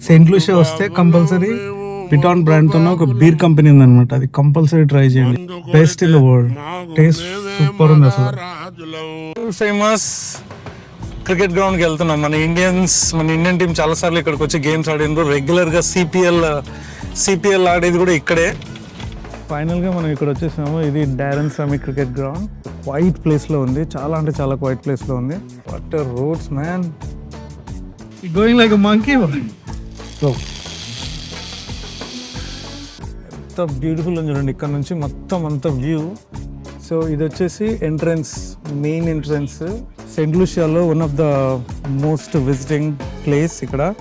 Saint Lucia వస్తే compulsory పిటాన్ brand తో ఒక బీర్ కంపెనీ ఉందన్నమాట, అది కంపల్సరీ ట్రై చేయండి. Best in the world, taste super ఉంది అసలు. ఫేమస్ క్రికెట్ గ్రౌండ్కి వెళ్తున్నాం. మన ఇండియన్ టీం చాలాసార్లు ఇక్కడికి వచ్చి గేమ్స్ ఆడిండ్రు. రెగ్యులర్గా సిపిఎల్ ఆడేది కూడా ఇక్కడే. ఫైనల్గా మనం ఇక్కడ వచ్చేసాము. ఇది డారెన్ సామి క్రికెట్ గ్రౌండ్. క్వైట్ ప్లేస్లో ఉంది, చాలా అంటే చాలా క్వైట్ ప్లేస్లో ఉంది. What roads man, going like a monkey. ఎంత బ్యూటిఫుల్ ఉంది చూడండి ఇక్కడ నుంచి మొత్తం అంత వ్యూ. సో ఇది వచ్చేసి మెయిన్ ఎంట్రన్స్. సెయింట్ లూషియాలో one of the most visiting place ఇక్కడ.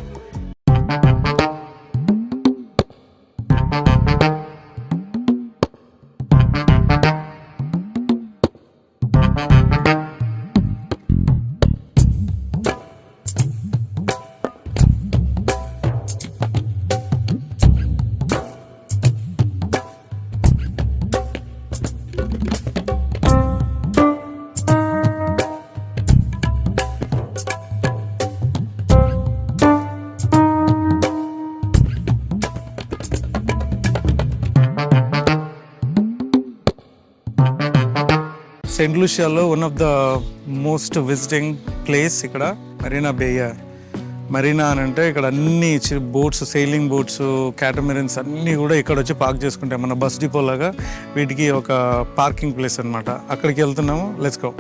సెయింట్ లూషియాలో one of the most visiting place ఇక్కడ మరీనా బే. మరీనా అని అంటే ఇక్కడ అన్ని బోట్స్, సెయిలింగ్ బోట్స్, క్యాటమరిన్స్ అన్నీ కూడా ఇక్కడ వచ్చి పార్క్ చేసుకుంటాయి. మన బస్ డిపో లాగా వీటికి ఒక పార్కింగ్ ప్లేస్ అనమాట. అక్కడికి వెళ్తున్నాము, లెట్స్ గో.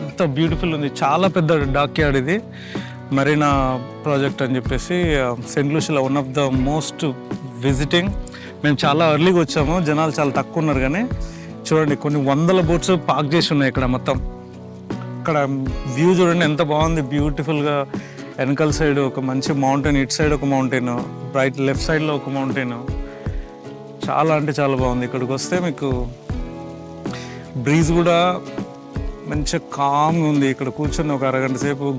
ఎంత బ్యూటిఫుల్ ఉంది, చాలా పెద్ద డాక్ యార్డ్ ఇది. మరీనా ప్రాజెక్ట్ అని చెప్పేసి సెయింట్ లూషియాలో one of the most visiting. మేము చాలా ఎర్లీగా వచ్చాము, జనాలు చాలా తక్కువ ఉన్నారు, కానీ చూడండి కొన్ని వందల బోట్స్ పార్క్ చేసి ఉన్నాయి ఇక్కడ మొత్తం. ఇక్కడ వ్యూ చూడండి ఎంత బాగుంది, బ్యూటిఫుల్గా. వెనకాల సైడ్ ఒక మంచి మౌంటైన్, ఇటు సైడ్ ఒక మౌంటైన్, లెఫ్ట్ సైడ్లో ఒక మౌంటైన్. చాలా అంటే చాలా బాగుంది. ఇక్కడికి వస్తే మీకు బ్రీజ్ కూడా మంచిగా కామ్గా ఉంది. ఇక్కడ కూర్చుని ఒక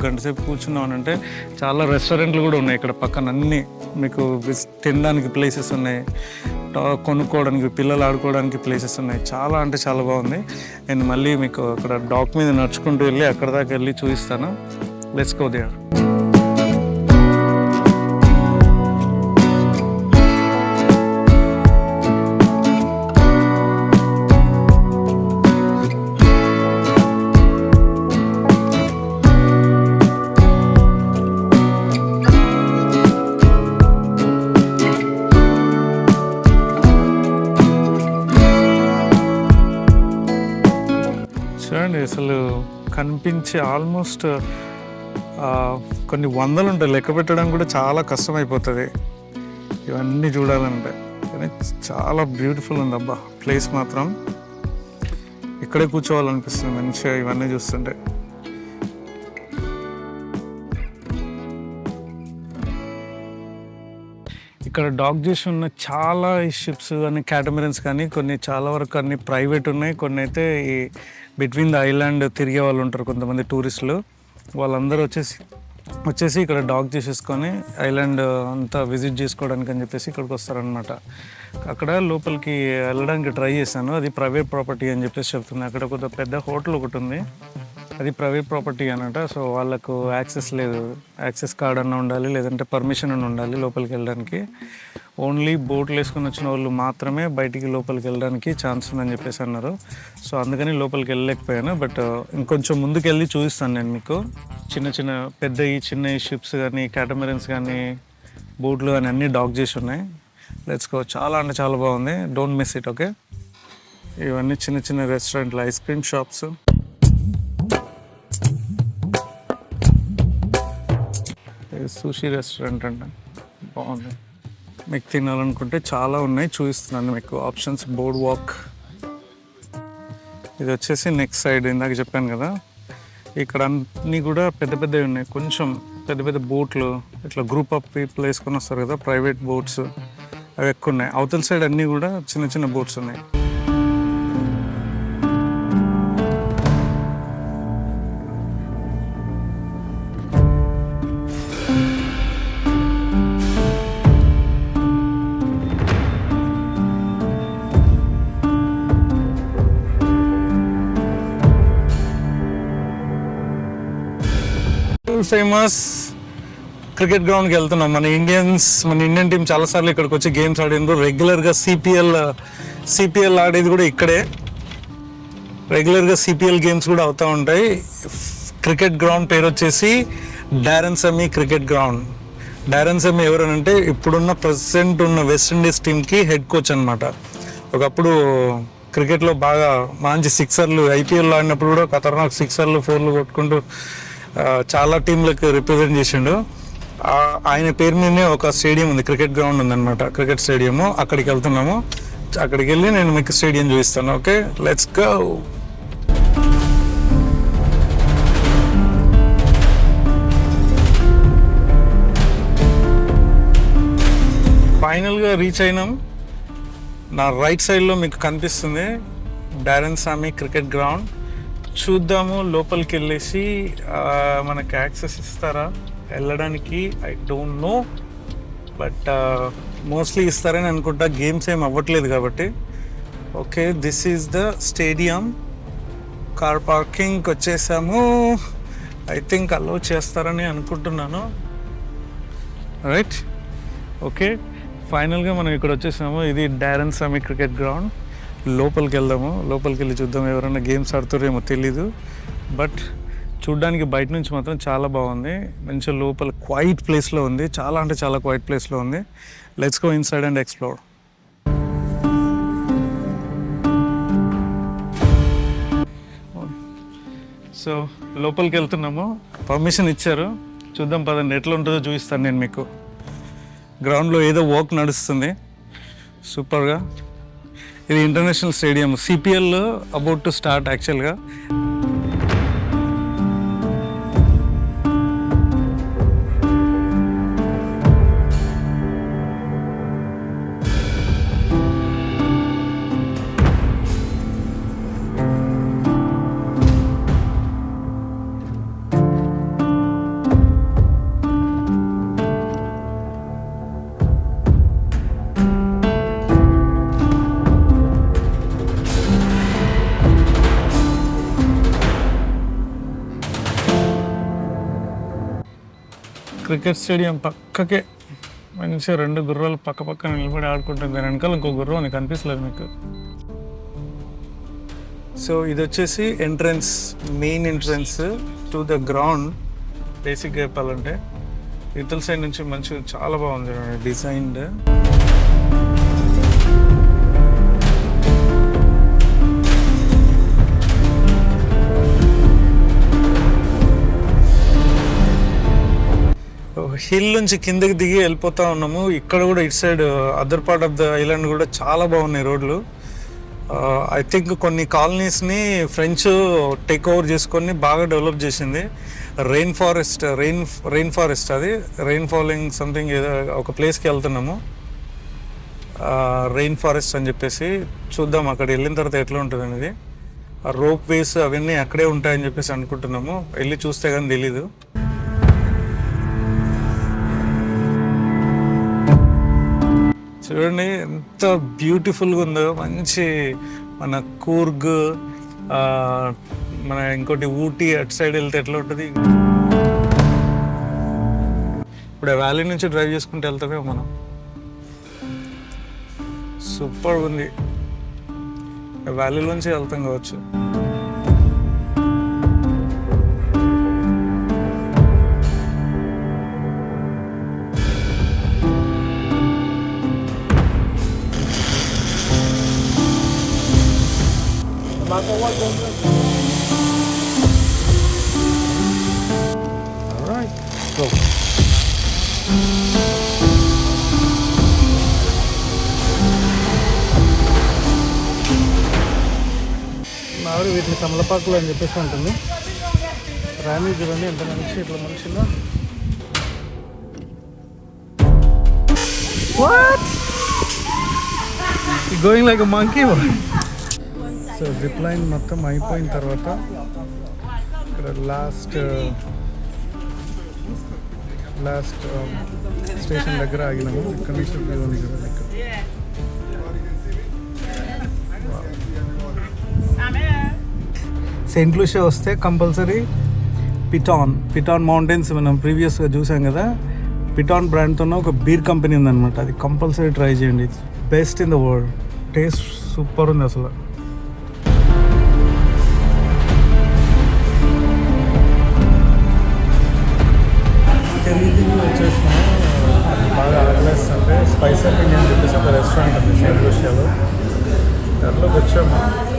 గంట సేపు కూర్చున్నాం అంటే చాలా రెస్టారెంట్లు కూడా ఉన్నాయి ఇక్కడ పక్కన. అన్నీ మీకు తినడానికి ప్లేసెస్ ఉన్నాయి, కొనుక్కోవడానికి, పిల్లలు ఆడుకోవడానికి ప్లేసెస్ ఉన్నాయి. చాలా అంటే చాలా బాగుంది. నేను మళ్ళీ మీకు అక్కడ డాక్ మీద నడుచుకుంటూ వెళ్ళి అక్కడ దాకా వెళ్ళి చూపిస్తాను. Let's go there. చూడండి అసలు కనిపించే ఆల్మోస్ట్ కొన్ని వందలు ఉంటాయి, లెక్క పెట్టడం కూడా చాలా కష్టమైపోతుంది ఇవన్నీ చూడాలంటే. కానీ చాలా బ్యూటిఫుల్ ఉంది అబ్బా ప్లేస్ మాత్రం. ఇక్కడే కూర్చోవాలనిపిస్తుంది మంచిగా ఇవన్నీ చూస్తుంటే. ఇక్కడ డాక్ చేసి ఉన్న చాలా ఈ షిప్స్ కానీ క్యాటమరన్స్ కానీ కొన్ని చాలా వరకు అన్ని ప్రైవేట్ ఉన్నాయి. కొన్ని అయితే ఈ బిట్వీన్ ద ఐలాండ్ తిరిగే వాళ్ళు ఉంటారు కొంతమంది టూరిస్టులు. వాళ్ళందరూ వచ్చేసి ఇక్కడ డాక్ చేసేసుకొని ఐలాండ్ అంతా విజిట్ చేసుకోవడానికి అని చెప్పేసి ఇక్కడికి వస్తారనమాట. అక్కడ లోపలికి వెళ్ళడానికి ట్రై చేశాను, అది ప్రైవేట్ ప్రాపర్టీ అని చెప్పేసి చెప్తుంది. అక్కడ ఒక పెద్ద హోటల్ ఒకటి ఉంది, అది ప్రైవేట్ ప్రాపర్టీ అన్నమాట. సో వాళ్ళకు యాక్సెస్ లేదు, యాక్సెస్ కార్డ్ అన్న ఉండాలి, లేదంటే పర్మిషన్ అన్న ఉండాలి లోపలికి వెళ్ళడానికి. ఓన్లీ బోట్లు వేసుకొని వచ్చిన వాళ్ళు మాత్రమే బయటికి లోపలికి వెళ్ళడానికి ఛాన్స్ ఉందని చెప్పేసి అన్నారు. సో అందుకని లోపలికి వెళ్ళలేకపోయాను. బట్ ఇంకొంచెం ముందుకు వెళ్ళి చూపిస్తాను నేను మీకు. చిన్న షిప్స్ కానీ క్యాటమరన్స్ కానీ బోట్లు కానీ అన్నీ డాక్ చేసి ఉన్నాయి. Let's go. చాలా అంటే చాలా బాగుంది, డోంట్ మిస్ ఇట్. ఓకే, ఇవన్నీ చిన్న రెస్టారెంట్లు, ice cream shops. Sushee restaurant అంట, బాగుంది. మీకు తినాలనుకుంటే చాలా ఉన్నాయి, చూపిస్తున్నాను మీకు ఆప్షన్స్. బోర్డ్ వాక్, ఇది వచ్చేసి నెక్స్ట్ సైడ్. ఇందాక చెప్పాను కదా, ఇక్కడ అన్నీ కూడా పెద్దవి ఉన్నాయి. కొంచెం పెద్ద బోట్లు ఇట్లా గ్రూప్ ఆఫ్ పీపుల్ వేసుకొని వస్తారు కదా, ప్రైవేట్ బోట్స్, అవి ఎక్కువ ఉన్నాయి. అవతల సైడ్ అన్నీ కూడా చిన్న బోట్స్ ఉన్నాయి. వరల్డ్ ఫేమస్ క్రికెట్ గ్రౌండ్కి వెళ్తున్నాం. మన ఇండియన్ టీం చాలాసార్లు ఇక్కడికి వచ్చి గేమ్స్ ఆడిండ్రు. రెగ్యులర్గా సిపిఎల్ ఆడేది కూడా ఇక్కడే. రెగ్యులర్గా సిపిఎల్ గేమ్స్ కూడా అవుతూ ఉంటాయి. క్రికెట్ గ్రౌండ్ పేరు వచ్చేసి డారెన్ సమ్మీ క్రికెట్ గ్రౌండ్. డారెన్ సమ్మీ ఎవరనంటే ఇప్పుడున్న ప్రెసెంట్ ఉన్న వెస్టిండీస్ టీంకి హెడ్ కోచ్ అనమాట. ఒకప్పుడు క్రికెట్లో బాగా మంచి సిక్సర్లు, ఐపీఎల్ ఆడినప్పుడు కూడా ఖతర్నాక్ సిక్సర్లు 4లు కొట్టుకుంటూ చాలా టీంలకు రిప్రజెంట్ చేసిండు. ఆయన పేరు మీదనే ఒక స్టేడియం ఉంది, క్రికెట్ గ్రౌండ్ ఉందన్నమాట, క్రికెట్ స్టేడియము. అక్కడికి వెళ్తున్నాము. అక్కడికి వెళ్ళి నేను మీకు స్టేడియం చూపిస్తాను. Okay, let's go. ఫైనల్గా రీచ్ అయినాం. నా రైట్ సైడ్లో మీకు కనిపిస్తుంది డారెన్ సమ్మీ క్రికెట్ గ్రౌండ్. చూద్దాము లోపలికి వెళ్ళేసి మనకి యాక్సెస్ ఇస్తారా వెళ్ళడానికి. I don't know, but mostly ఇస్తారని అనుకుంటా. గేమ్స్ ఏం అవ్వట్లేదు కాబట్టి. Okay, this is the stadium. Car పార్కింగ్కి వచ్చేసాము. ఐ థింక్ అలో చేస్తారని అనుకుంటున్నాను. Right, okay. ఫైనల్గా మనం ఇక్కడ వచ్చేసాము. ఇది డారెన్ సమ్మీ క్రికెట్ గ్రౌండ్. లోపలికి వెళ్దాము. లోపలికి వెళ్ళి చూద్దాం ఎవరైనా గేమ్స్ ఆడుతారేమో తెలీదు, బట్ చూడ్డానికి బయట నుంచి మాత్రం చాలా బాగుంది. మంచిగా లోపల క్వైట్ ప్లేస్లో ఉంది. చాలా అంటే చాలా క్వైట్ ప్లేస్లో ఉంది. Let's go inside and explore. So లోపలికి వెళ్తున్నాము. పర్మిషన్ ఇచ్చారు. చూద్దాం పదండి ఎట్లా ఉంటుందో చూపిస్తాను నేను మీకు. గ్రౌండ్లో ఏదో వర్క్ నడుస్తుంది సూపర్గా. ఇది international stadium. CPL about to start యాక్చువల్గా. క్రికెట్ స్టేడియం పక్కకే మంచిగా 2 గుర్రాలు పక్క పక్కన నిలబడి ఆడుకుంటుంది. దాని వెనకాల ఇంకో గుర్రం అని కనిపిస్తలేదు మీకు. సో ఇది వచ్చేసి entrance, main entrance to the ground. బేసిక్గా చెప్పాలంటే ఇతల సైడ్ నుంచి మంచిగా చాలా బాగుంది డిజైన్డ్. హిల్ నుంచి కిందకి దిగి వెళ్ళిపోతూ ఉన్నాము. ఇక్కడ కూడా ఇటు side other part of the island కూడా చాలా బాగున్నాయి రోడ్లు. ఐ థింక్ కొన్ని కాలనీస్ని ఫ్రెంచ్ టేక్ ఓవర్ చేసుకొని బాగా డెవలప్ చేసింది. రెయిన్ ఫారెస్ట్ అది రెయిన్ ఫాలింగ్ సంథింగ్ ఏదో ఒక ప్లేస్కి వెళ్తున్నాము. రెయిన్ ఫారెస్ట్ అని చెప్పేసి. చూద్దాం అక్కడ వెళ్ళిన తర్వాత ఎట్లా ఉంటుంది అనేది. ఆ రోప్ వేస్ అవన్నీ అక్కడే ఉంటాయని చెప్పేసి అనుకుంటున్నాము. వెళ్ళి చూస్తే కానీ తెలీదు. చూడండి ఎంత బ్యూటిఫుల్గా ఉందో. మంచి మన కూర్గ్, మన ఇంకోటి ఊటీ అటు సైడ్ వెళ్తే ఎట్లా ఉంటుంది. ఇప్పుడు ఆ వ్యాలీ నుంచి డ్రైవ్ చేసుకుంటూ వెళ్తామే మనం. సూపర్ ఉంది. వ్యాలీలోంచి వెళ్తాం కావచ్చు. Alright, go. మామిడి వీటిని తమలపాకులు అని చెప్పేసి ఉంటుంది. రాణి చూడండి ఎంత మంచి ఇట్లా మంచిగా. What? You going like a monkey? So zip line మొత్తం అయిపోయిన తర్వాత ఇక్కడ లాస్ట్ స్టేషన్ దగ్గర ఆగినాము. ఇక్కడ నుంచి వ్యూ ఉంది కదా ఇక్కడ. సెయింట్ లూషియా వస్తే కంపల్సరీ పిటాన్ మౌంటైన్స్ మనం ప్రీవియస్గా చూసాం కదా. పిటాన్ బ్రాండ్తో ఒక బీర్ కంపెనీ ఉందన్నమాట. అది కంపల్సరీ ట్రై చేయండి. It's best in the world. Taste super ఉంది అసలు. తిరిగి వచ్చేసినాము. బాగా ఆకలేస్తుంటే స్పైస్ అప్ ఇండియన్ చెప్పేసి ఒక రెస్టారెంట్ ఉంది సెయింట్ లూసియాలో. దాంట్లోకి వచ్చాము.